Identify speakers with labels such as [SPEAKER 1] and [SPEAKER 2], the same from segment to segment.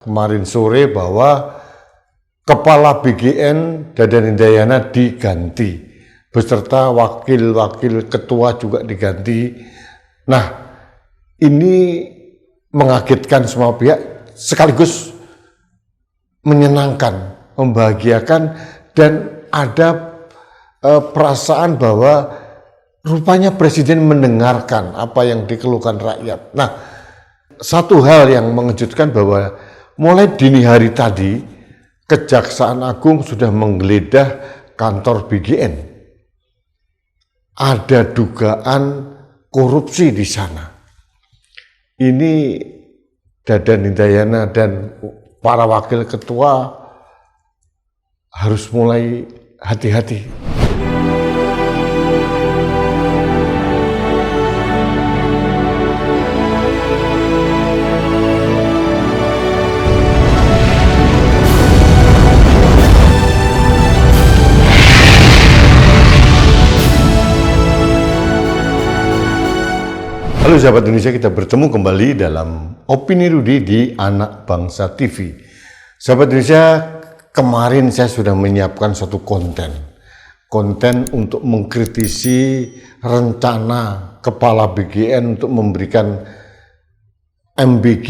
[SPEAKER 1] kemarin sore bahwa Kepala BGN Dadan Hindayana diganti, beserta wakil-wakil ketua juga diganti. Nah, ini mengagetkan semua pihak, sekaligus menyenangkan, membahagiakan, dan ada perasaan bahwa rupanya Presiden mendengarkan apa yang dikeluhkan rakyat. Nah, satu hal yang mengejutkan bahwa mulai dini hari tadi, Kejaksaan Agung sudah menggeledah kantor BGN. Ada dugaan korupsi di sana. Ini Dadan Hindayana dan para wakil ketua harus mulai hati-hati. Halo sahabat Indonesia, kita bertemu kembali dalam Opini Rudi di Anak Bangsa TV. Sahabat Indonesia, kemarin saya sudah menyiapkan satu konten untuk mengkritisi rencana Kepala BGN untuk memberikan MBG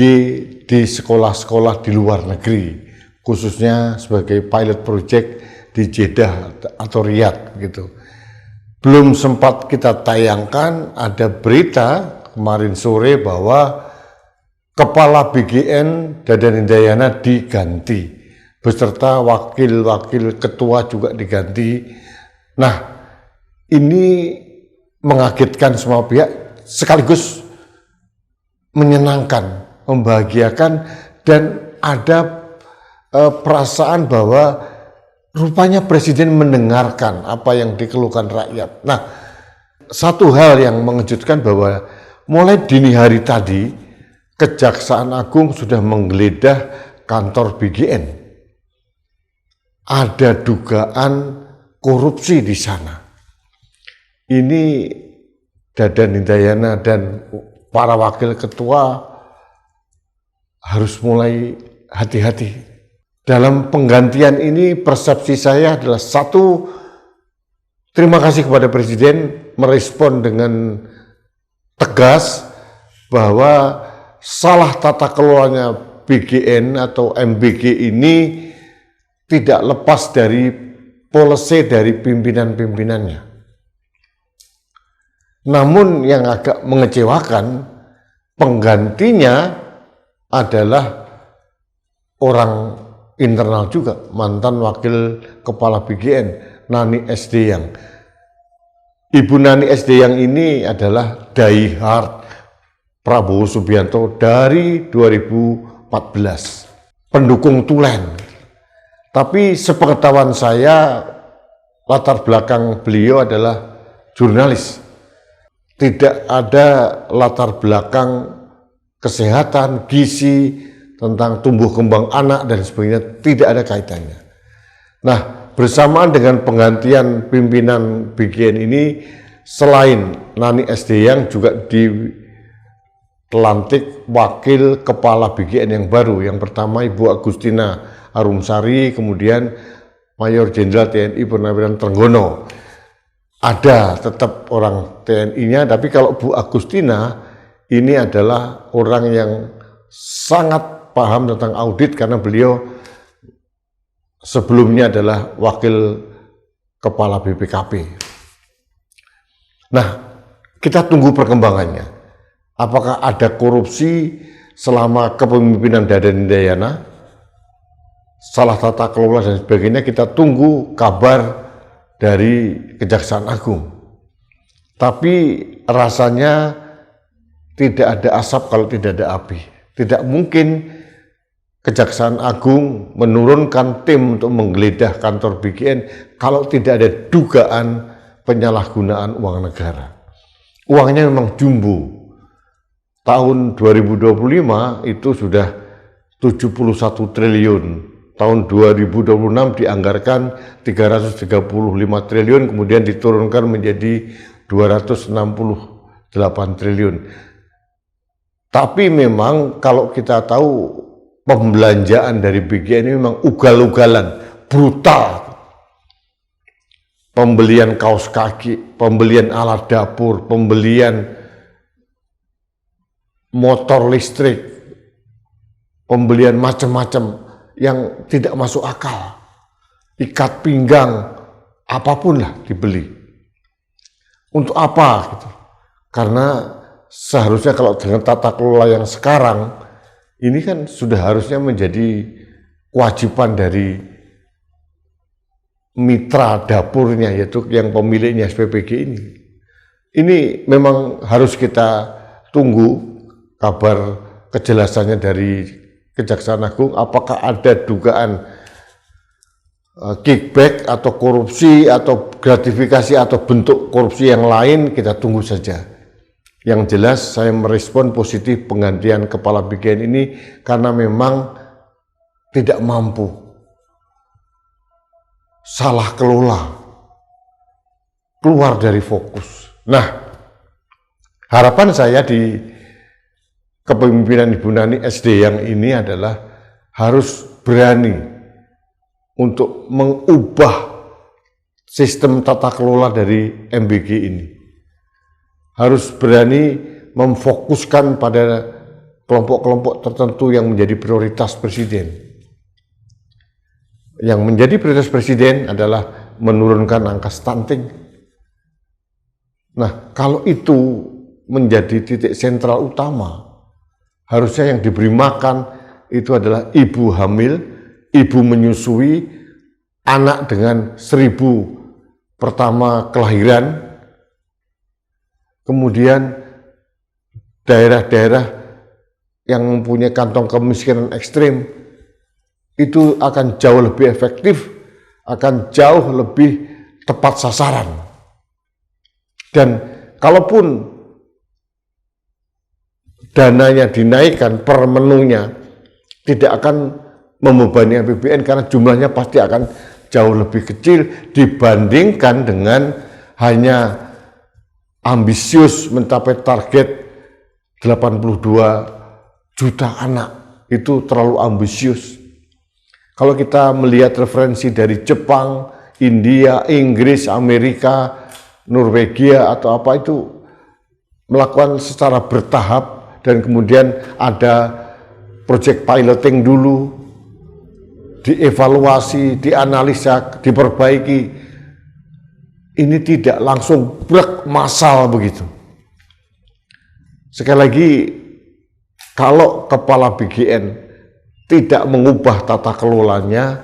[SPEAKER 1] di sekolah-sekolah di luar negeri, khususnya sebagai pilot project di Jeddah atau Riyadh gitu. Belum sempat kita tayangkan, ada berita kemarin sore bahwa Kepala BGN Dadan Hindayana diganti, beserta wakil-wakil ketua juga diganti. Nah, ini mengagetkan semua pihak, sekaligus menyenangkan, membahagiakan, dan ada perasaan bahwa rupanya Presiden mendengarkan apa yang dikeluhkan rakyat. Nah, satu hal yang mengejutkan bahwa mulai dini hari tadi, Kejaksaan Agung sudah menggeledah kantor BGN. Ada dugaan korupsi di sana. Ini Dadan Hindayana dan para wakil ketua harus mulai hati-hati. Dalam penggantian ini, persepsi saya adalah satu, terima kasih kepada Presiden merespon dengan tegas bahwa salah tata kelolanya BGN atau MBG ini tidak lepas dari policy dari pimpinan-pimpinannya. Namun yang agak mengecewakan, penggantinya adalah orang internal juga, mantan wakil kepala BGN, Nani Sdeyang. Ibu Nani Sdeyang ini adalah diehard Prabowo Subianto dari 2014, pendukung tulen. Tapi sepengetahuan saya, latar belakang beliau adalah jurnalis. Tidak ada latar belakang kesehatan, gizi, tentang tumbuh kembang anak dan sebagainya, tidak ada kaitannya. Nah, bersamaan dengan penggantian pimpinan BGN ini, selain Nani Sdeyang juga dilantik wakil kepala BGN yang baru. Yang pertama Ibu Agustina Arumsari, kemudian Mayor Jenderal TNI Purnawiran Trenggono. Ada tetap orang TNI-nya, tapi kalau Bu Agustina ini adalah orang yang sangat paham tentang audit karena beliau sebelumnya adalah wakil kepala BPKP. Nah, kita tunggu perkembangannya. Apakah ada korupsi selama kepemimpinan Dadan Hindayana, salah tata kelola dan sebagainya? Kita tunggu kabar dari Kejaksaan Agung. Tapi rasanya tidak ada asap kalau tidak ada api. Tidak mungkin Kejaksaan Agung menurunkan tim untuk menggeledah kantor BGN kalau tidak ada dugaan penyalahgunaan uang negara. Uangnya memang jumbo. Tahun 2025 itu sudah 71 triliun. Tahun 2026 dianggarkan 335 triliun, kemudian diturunkan menjadi 268 triliun. Tapi memang kalau kita tahu pembelanjaan dari BGN ini memang ugal-ugalan, brutal. Pembelian kaos kaki, pembelian alat dapur, pembelian motor listrik, pembelian macam-macam yang tidak masuk akal. Ikat pinggang, apapun lah dibeli. Untuk apa? Gitu. Karena seharusnya kalau dengan tata kelola yang sekarang, ini kan sudah harusnya menjadi kewajiban dari mitra dapurnya, yaitu yang pemiliknya SPPG ini. Ini memang harus kita tunggu kabar kejelasannya dari Kejaksaan Agung, apakah ada dugaan kickback atau korupsi atau gratifikasi atau bentuk korupsi yang lain, kita tunggu saja. Yang jelas saya merespon positif penggantian kepala BGN ini karena memang tidak mampu, salah kelola, keluar dari fokus. Nah, harapan saya di kepemimpinan Ibu Nani SD yang ini adalah harus berani untuk mengubah sistem tata kelola dari MBG ini. Harus berani memfokuskan pada kelompok-kelompok tertentu yang menjadi prioritas Presiden. Yang menjadi prioritas Presiden adalah menurunkan angka stunting. Nah, kalau itu menjadi titik sentral utama, harusnya yang diberi makan itu adalah ibu hamil, ibu menyusui, anak dengan 1000 pertama kelahiran, kemudian daerah-daerah yang mempunyai kantong kemiskinan ekstrim, itu akan jauh lebih efektif, akan jauh lebih tepat sasaran. Dan kalaupun dananya dinaikkan per menunya, tidak akan membebani APBN karena jumlahnya pasti akan jauh lebih kecil dibandingkan dengan hanya ambisius mencapai target 82 juta anak. Itu terlalu ambisius. Kalau kita melihat referensi dari Jepang, India, Inggris, Amerika, Norwegia atau apa, itu melakukan secara bertahap dan kemudian ada project piloting dulu, dievaluasi, dianalisa, diperbaiki. Ini tidak langsung brek massal begitu. Sekali lagi, kalau kepala BGN tidak mengubah tata kelolanya,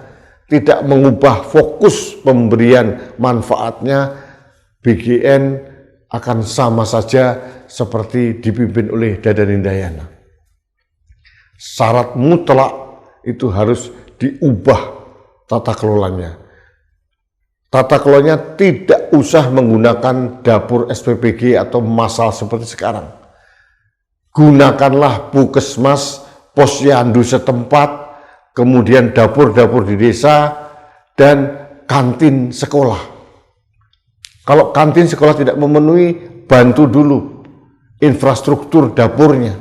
[SPEAKER 1] tidak mengubah fokus pemberian manfaatnya, BGN akan sama saja seperti dipimpin oleh Dadan Indayana. Syarat mutlak itu harus diubah tata kelolanya. Tata kelolanya tidak usah menggunakan dapur SPPG atau massal seperti sekarang. Gunakanlah puskesmas, posyandu setempat, kemudian dapur-dapur di desa, dan kantin sekolah. Kalau kantin sekolah tidak memenuhi, bantu dulu infrastruktur dapurnya.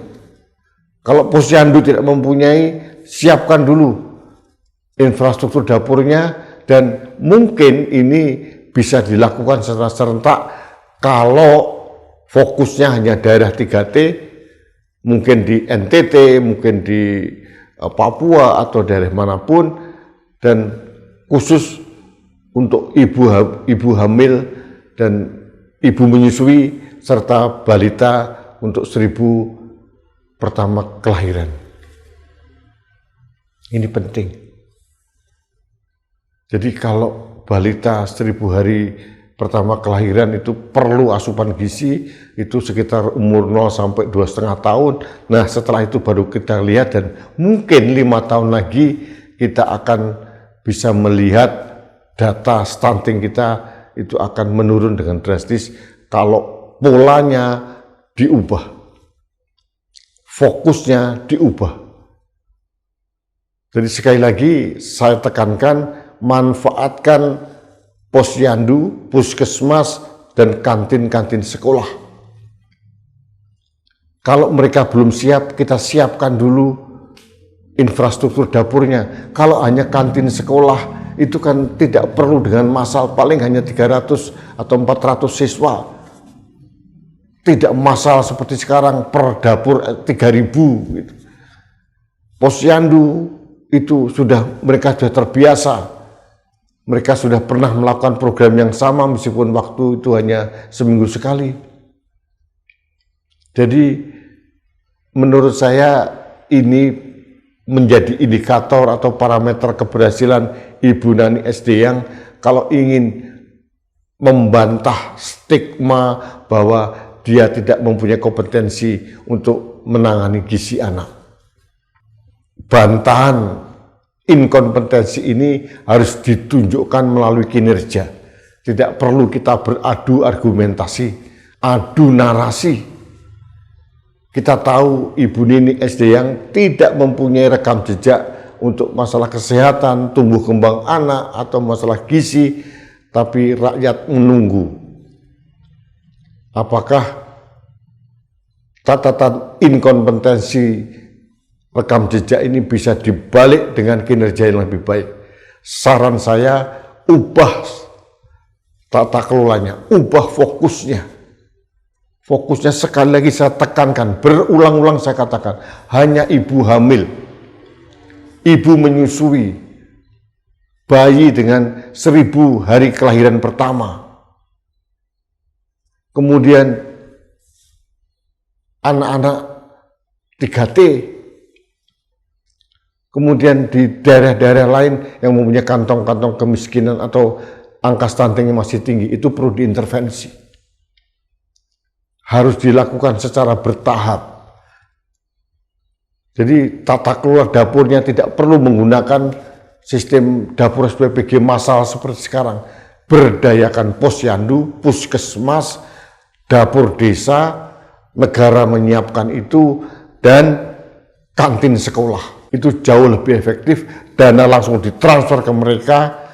[SPEAKER 1] Kalau posyandu tidak mempunyai, siapkan dulu infrastruktur dapurnya, dan mungkin ini bisa dilakukan secara serentak kalau fokusnya hanya daerah 3T, mungkin di NTT, mungkin di Papua atau daerah manapun, dan khusus untuk ibu hamil dan ibu menyusui serta balita untuk 1000 pertama kelahiran. Ini penting. Jadi kalau balita 1000 hari pertama kelahiran itu perlu asupan gizi, itu sekitar umur 0 sampai 2,5 tahun. Nah, setelah itu baru kita lihat, dan mungkin 5 tahun lagi kita akan bisa melihat data stunting kita itu akan menurun dengan drastis kalau polanya diubah, fokusnya diubah. Jadi sekali lagi saya tekankan, manfaatkan posyandu, puskesmas, dan kantin-kantin sekolah. Kalau mereka belum siap, kita siapkan dulu infrastruktur dapurnya. Kalau hanya kantin sekolah itu kan tidak perlu dengan massal, paling hanya 300 atau 400 siswa. Tidak massal seperti sekarang per dapur 3.000 gitu. Posyandu itu mereka sudah terbiasa. Mereka sudah pernah melakukan program yang sama meskipun waktu itu hanya seminggu sekali. Jadi menurut saya ini menjadi indikator atau parameter keberhasilan Ibu Nani SD yang kalau ingin membantah stigma bahwa dia tidak mempunyai kompetensi untuk menangani gizi anak. Bantahan inkompetensi ini harus ditunjukkan melalui kinerja. Tidak perlu kita beradu argumentasi, adu narasi. Kita tahu Ibu Nini SD yang tidak mempunyai rekam jejak untuk masalah kesehatan, tumbuh kembang anak, atau masalah gizi, tapi rakyat menunggu. Apakah catatan inkompetensi rekam jejak ini bisa dibalik dengan kinerja yang lebih baik? Saran saya, ubah tata kelolanya, ubah fokusnya. Fokusnya sekali lagi saya tekankan, berulang-ulang saya katakan, hanya ibu hamil, ibu menyusui, bayi dengan 1000 hari kelahiran pertama, kemudian anak-anak 3T, kemudian di daerah-daerah lain yang mempunyai kantong-kantong kemiskinan atau angka stuntingnya masih tinggi, itu perlu diintervensi. Harus dilakukan secara bertahap. Jadi tata kelola dapurnya tidak perlu menggunakan sistem dapur SPPG massal seperti sekarang. Berdayakan posyandu, puskesmas, dapur desa, negara menyiapkan itu, dan kantin sekolah. Itu jauh lebih efektif, dana langsung ditransfer ke mereka.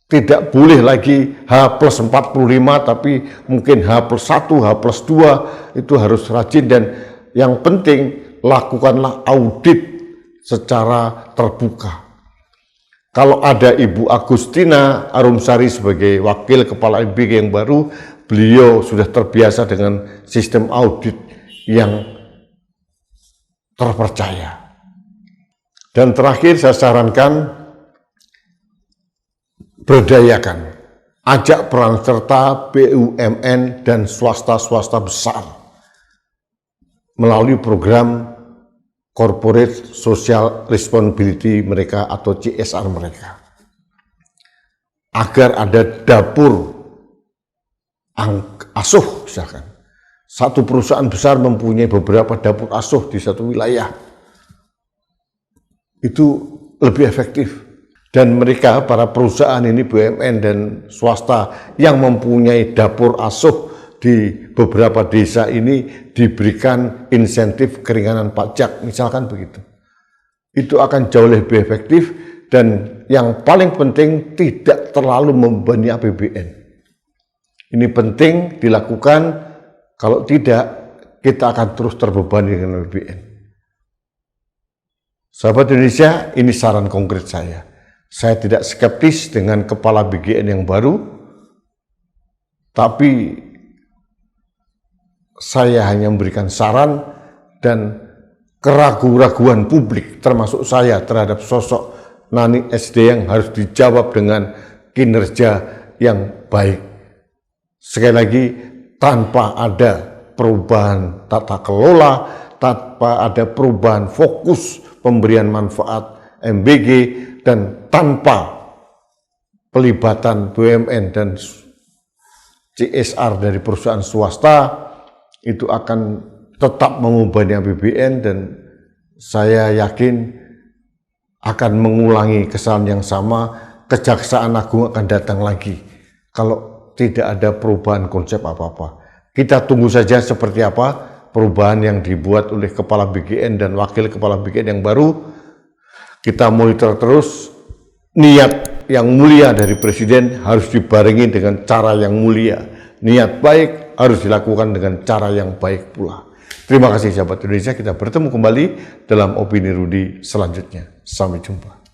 [SPEAKER 1] Tidak boleh lagi H+45, tapi mungkin H+1, H+2, itu harus rajin. Dan yang penting, lakukanlah audit secara terbuka. Kalau ada Ibu Agustina Arumsari sebagai wakil kepala MBG yang baru, beliau sudah terbiasa dengan sistem audit yang terpercaya. Dan terakhir saya sarankan, berdayakan, ajak peran serta BUMN dan swasta-swasta besar melalui program Corporate Social Responsibility mereka atau CSR mereka, agar ada dapur asuh misalkan. Satu perusahaan besar mempunyai beberapa dapur asuh di satu wilayah, itu lebih efektif. Dan mereka, para perusahaan ini, BUMN dan swasta yang mempunyai dapur asuh di beberapa desa ini diberikan insentif keringanan pajak, misalkan begitu. Itu akan jauh lebih efektif, dan yang paling penting tidak terlalu membebani APBN. Ini penting dilakukan, kalau tidak kita akan terus terbebani dengan APBN. Sahabat Indonesia, ini saran konkret saya. Saya tidak skeptis dengan kepala BGN yang baru, tapi saya hanya memberikan saran, dan keraguan-raguan publik termasuk saya terhadap sosok Nani SD yang harus dijawab dengan kinerja yang baik. Sekali lagi, tanpa ada perubahan tata kelola, tanpa ada perubahan fokus pemberian manfaat MBG, dan tanpa pelibatan BUMN dan CSR dari perusahaan swasta, itu akan tetap membebani APBN, dan saya yakin akan mengulangi kesalahan yang sama. Kejaksaan Agung akan datang lagi kalau tidak ada perubahan konsep apa-apa. Kita tunggu saja seperti apa perubahan yang dibuat oleh kepala BGN dan wakil kepala BGN yang baru. Kita monitor terus. Niat yang mulia dari Presiden harus dibarengi dengan cara yang mulia. Niat baik harus dilakukan dengan cara yang baik pula. Terima kasih sahabat Indonesia, kita bertemu kembali dalam Opini Rudi selanjutnya. Sampai jumpa.